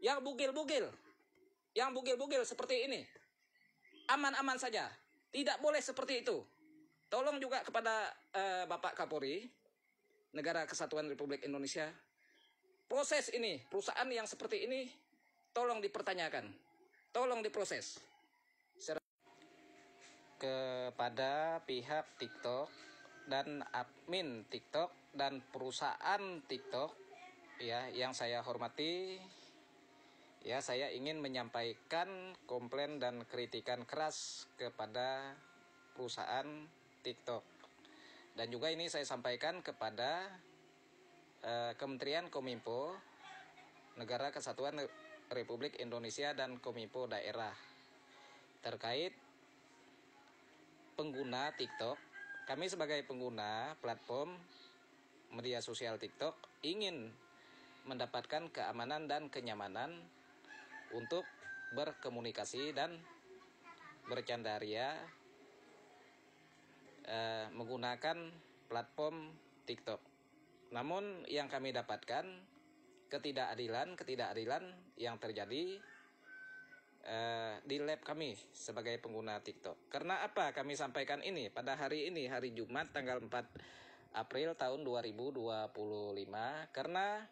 Yang bugil-bugil seperti ini, aman-aman saja. Tidak boleh seperti itu. Tolong juga kepada Bapak Kapolri, Negara Kesatuan Republik Indonesia, proses ini, perusahaan yang seperti ini, tolong dipertanyakan, tolong diproses. Kepada pihak TikTok dan admin TikTok dan perusahaan TikTok, ya, yang saya hormati, ya, saya ingin menyampaikan komplain dan kritikan keras kepada perusahaan TikTok. Dan juga ini saya sampaikan kepada Kementerian Kominfo, Negara Kesatuan Republik Indonesia, dan Kominfo daerah terkait pengguna TikTok. Kami sebagai pengguna platform media sosial TikTok ingin mendapatkan keamanan dan kenyamanan untuk berkomunikasi dan bercandaria menggunakan platform TikTok. Namun yang kami dapatkan ketidakadilan yang terjadi di lab kami sebagai pengguna TikTok. Karena apa kami sampaikan ini pada hari ini, hari Jumat tanggal 4 April tahun 2025? Karena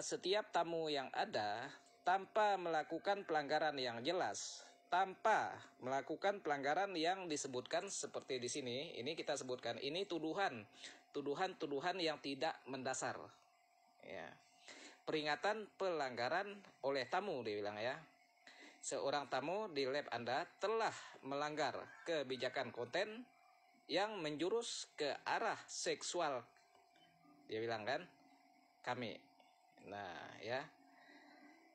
setiap tamu yang ada tanpa melakukan pelanggaran yang jelas, tanpa melakukan pelanggaran yang disebutkan seperti di sini, ini kita sebutkan, ini tuduhan yang tidak mendasar, ya. Peringatan pelanggaran oleh tamu, dibilang, ya. Seorang tamu di lab Anda telah melanggar kebijakan konten yang menjurus ke arah seksual, dia bilang, kan, kami. Nah, ya,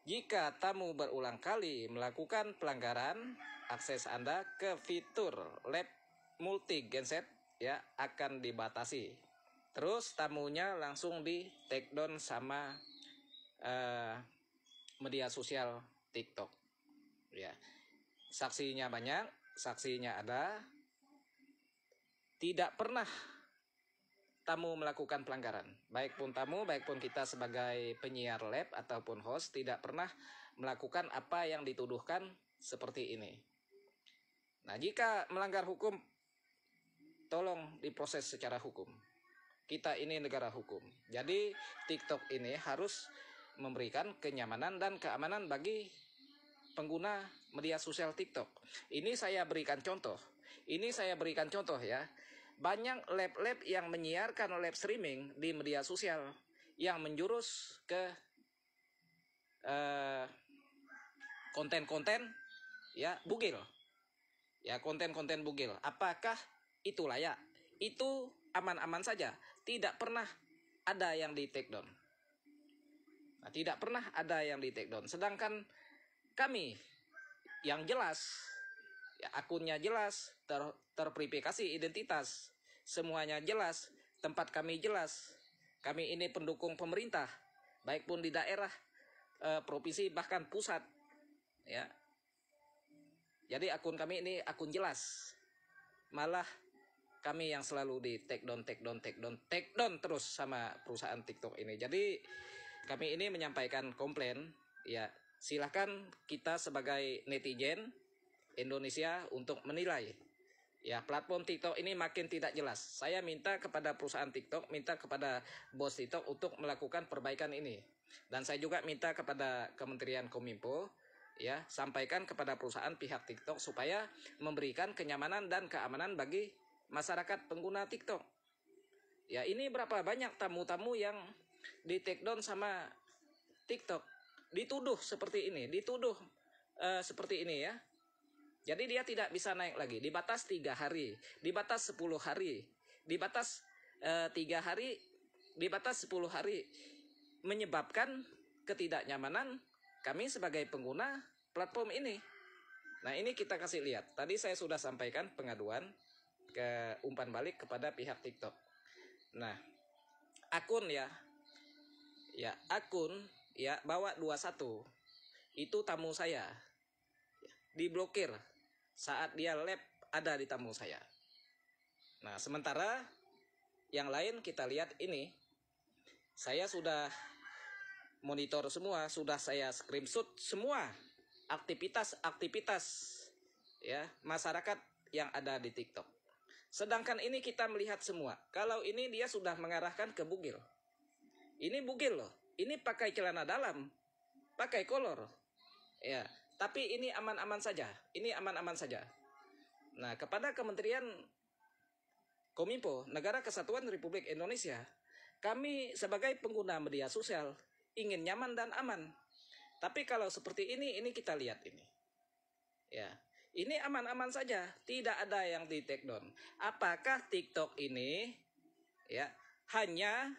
jika tamu berulang kali melakukan pelanggaran, akses Anda ke fitur lab multi genset, ya, akan dibatasi. Terus tamunya langsung di take down sama media sosial TikTok, ya. Saksinya banyak, saksinya ada. Tidak pernah tamu melakukan pelanggaran, baik pun tamu, baik pun kita sebagai penyiar lab ataupun host, tidak pernah melakukan apa yang dituduhkan seperti ini. Nah, jika melanggar hukum, tolong diproses secara hukum. Kita ini negara hukum. Jadi TikTok ini harus memberikan kenyamanan dan keamanan bagi pengguna media sosial TikTok. Ini saya berikan contoh. Ya. Banyak lab-lab yang menyiarkan live streaming di media sosial yang menjurus ke konten-konten, ya, bugil. Ya, konten-konten bugil. Apakah itu layak? Itu aman-aman saja. Tidak pernah ada yang di take down. Nah, tidak pernah ada yang di take down. Sedangkan kami yang jelas, ya, akunnya jelas, terverifikasi identitas, semuanya jelas, tempat kami jelas. Kami ini pendukung pemerintah, baik pun di daerah, provinsi, bahkan pusat, ya. Jadi akun kami ini akun jelas. Malah kami yang selalu di take down terus sama perusahaan TikTok ini. Jadi kami ini menyampaikan komplain, ya. Silahkan kita sebagai netizen Indonesia untuk menilai, ya, platform TikTok ini makin tidak jelas. Saya minta kepada perusahaan TikTok, minta kepada bos TikTok untuk melakukan perbaikan ini. Dan saya juga minta kepada Kementerian Kominfo, ya, sampaikan kepada perusahaan pihak TikTok supaya memberikan kenyamanan dan keamanan bagi masyarakat pengguna TikTok. Ya, ini berapa banyak tamu-tamu yang di take down sama TikTok, dituduh seperti ini, seperti ini, ya. Jadi dia tidak bisa naik lagi, dibatas 3 hari, dibatas 10 hari, dibatas 3 hari, dibatas 10 hari, menyebabkan ketidaknyamanan kami sebagai pengguna platform ini. Nah, ini kita kasih lihat. Tadi saya sudah sampaikan pengaduan ke umpan balik kepada pihak TikTok. Nah, akun, ya, akun, ya, bawa 21 itu tamu saya diblokir saat dia live ada di tamu saya. Nah, sementara yang lain kita lihat ini, saya sudah monitor semua, sudah saya screenshot semua aktivitas ya masyarakat yang ada di TikTok. Sedangkan ini kita melihat semua. Kalau ini dia sudah mengarahkan ke bugil. Ini bugil loh. Ini pakai celana dalam, pakai kolor. Ya, tapi ini aman-aman saja. Ini aman-aman saja. Nah, kepada Kementerian Kominfo, Negara Kesatuan Republik Indonesia, kami sebagai pengguna media sosial ingin nyaman dan aman. Tapi kalau seperti ini kita lihat ini. Ya, ini aman-aman saja, tidak ada yang di take down. Apakah TikTok ini ya hanya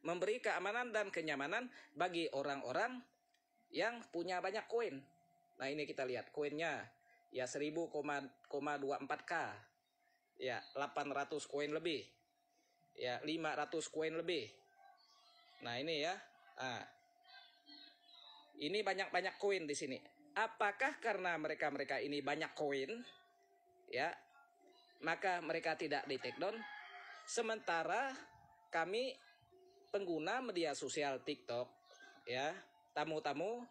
memberi keamanan dan kenyamanan bagi orang-orang yang punya banyak koin? Nah, ini kita lihat koinnya ya 1000,24K. Ya, 800 koin lebih. Ya, 500 koin lebih. Nah, ini ya. Nah, ini banyak-banyak koin di sini. Apakah karena mereka ini banyak koin, ya, maka mereka tidak di take down? Sementara kami pengguna media sosial TikTok, ya, tamu-tamu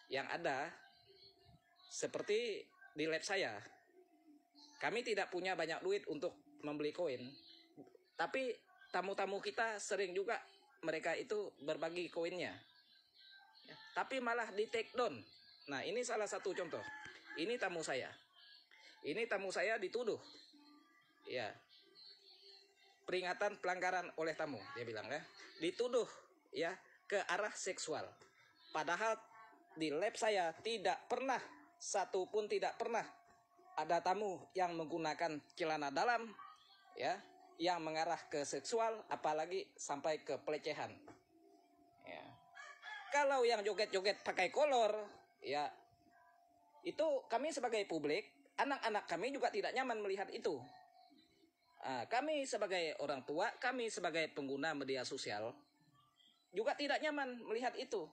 yang ada seperti di lab saya, kami tidak punya banyak duit untuk membeli koin, tapi tamu-tamu kita sering juga mereka itu berbagi koinnya, ya, tapi malah di take down. Nah, ini salah satu contoh. Ini tamu saya. Ini tamu saya dituduh, ya, peringatan pelanggaran oleh tamu, dia bilang ya, dituduh ya ke arah seksual. Padahal di lab saya tidak pernah, satu pun tidak pernah ada tamu yang menggunakan celana dalam, ya, yang mengarah ke seksual, apalagi sampai ke pelecehan. Ya. Kalau yang joget-joget pakai kolor, ya, itu kami sebagai publik, anak-anak kami juga tidak nyaman melihat itu. Kami sebagai orang tua, kami sebagai pengguna media sosial juga tidak nyaman melihat itu.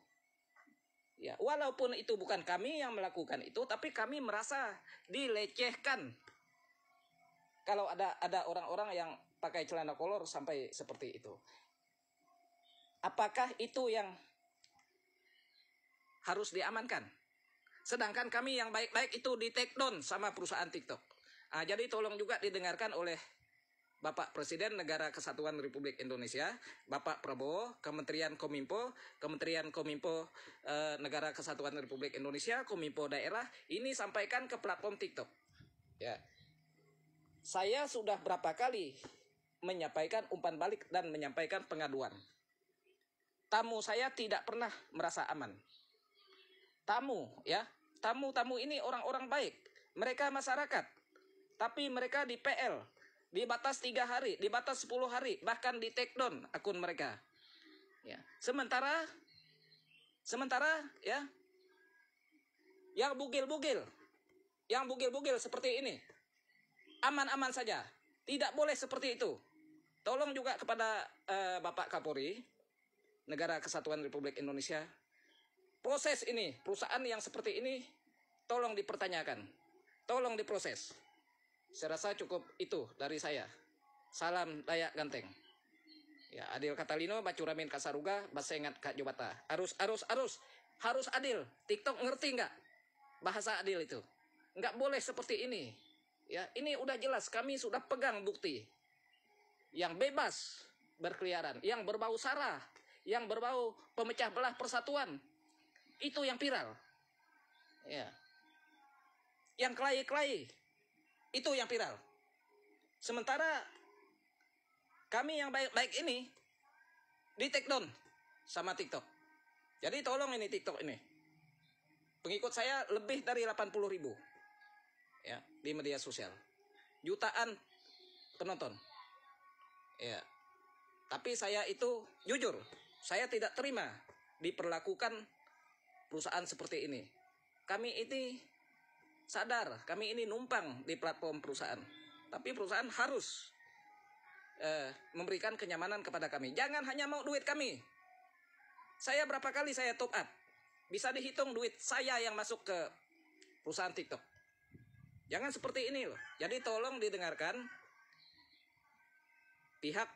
Ya, walaupun itu bukan kami yang melakukan itu, tapi kami merasa dilecehkan. Kalau ada orang-orang yang pakai celana kolor sampai seperti itu. Apakah itu yang harus diamankan? Sedangkan kami yang baik-baik itu di take down sama perusahaan TikTok. Jadi tolong juga didengarkan oleh Bapak Presiden Negara Kesatuan Republik Indonesia, Bapak Prabowo, Kementerian Kominfo Negara Kesatuan Republik Indonesia, Kominfo daerah, ini sampaikan ke platform TikTok. Ya, saya sudah berapa kali menyampaikan umpan balik dan menyampaikan pengaduan. Tamu saya tidak pernah merasa aman. Tamu ini orang-orang baik, mereka masyarakat, tapi mereka di PL. Di batas 3 hari, di batas 10 hari, bahkan di take down akun mereka. Ya. Sementara ya, yang bugil-bugil seperti ini, aman-aman saja. Tidak boleh seperti itu. Tolong juga kepada Bapak Kapolri, Negara Kesatuan Republik Indonesia, proses ini, perusahaan yang seperti ini, tolong dipertanyakan, tolong diproses. Saya rasa cukup itu dari saya. Salam Dayak Ganteng. Ya, Adil Katalino, Bacuramin Kasaruga, Basengat Kak Jobata. Harus adil. TikTok ngerti nggak bahasa adil itu? Nggak boleh seperti ini. Ya, ini udah jelas. Kami sudah pegang bukti. Yang bebas berkeliaran, yang berbau sara, yang berbau pemecah belah persatuan. Itu yang viral. Ya. Yang kelahi-kelahi. Itu yang viral. Sementara kami yang baik-baik ini di take down sama TikTok. Jadi tolong ini TikTok ini. Pengikut saya lebih dari 80.000 ya di media sosial. Jutaan penonton. Ya. Tapi saya itu jujur, saya tidak terima diperlakukan perusahaan seperti ini. Kami ini sadar, kami ini numpang di platform perusahaan. Tapi perusahaan harus memberikan kenyamanan kepada kami. Jangan hanya mau duit kami. Saya berapa kali saya top up? Bisa dihitung duit saya yang masuk ke perusahaan TikTok. Jangan seperti ini loh. Jadi tolong didengarkan pihak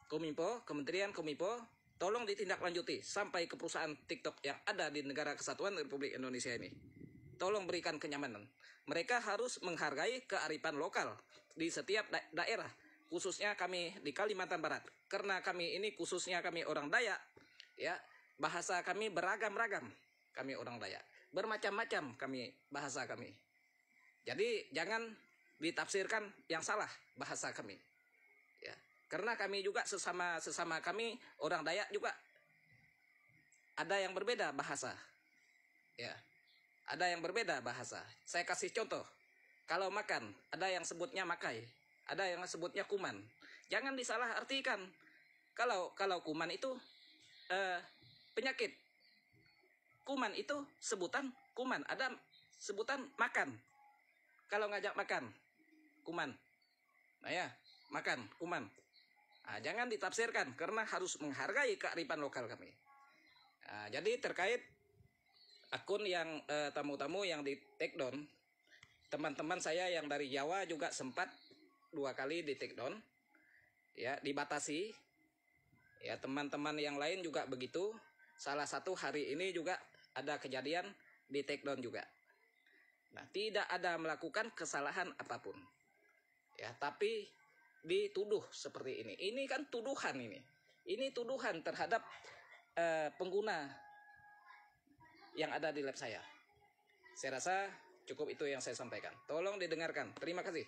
Kominfo, Kementerian Kominfo, tolong ditindaklanjuti sampai ke perusahaan TikTok yang ada di Negara Kesatuan Republik Indonesia ini. Tolong berikan kenyamanan. Mereka harus menghargai kearifan lokal di setiap daerah, khususnya kami di Kalimantan Barat. Karena kami ini khususnya kami orang Dayak, ya, bahasa kami beragam-ragam. Kami orang Dayak, bermacam-macam kami bahasa kami. Jadi jangan ditafsirkan yang salah bahasa kami. Ya, karena kami juga sesama kami orang Dayak juga ada yang berbeda bahasa. Ya, ada yang berbeda bahasa. Saya kasih contoh. Kalau makan, ada yang sebutnya makai, ada yang sebutnya kuman. Jangan disalah artikan. Kalau kuman itu penyakit. Kuman itu sebutan kuman, ada sebutan makan. Kalau ngajak makan, kuman. Nah ya, makan, kuman. Nah, jangan ditafsirkan karena harus menghargai kearifan lokal kami. Nah, jadi terkait akun yang tamu-tamu yang di take down, teman-teman saya yang dari Jawa juga sempat 2 kali di take down, ya, dibatasi. Ya, teman-teman yang lain juga begitu. Salah satu hari ini juga ada kejadian di take down juga. Nah, tidak ada melakukan kesalahan apapun. Ya, tapi dituduh seperti ini. Ini kan tuduhan ini. Ini tuduhan terhadap pengguna yang ada di lab saya. Saya rasa cukup itu yang saya sampaikan. Tolong didengarkan. Terima kasih.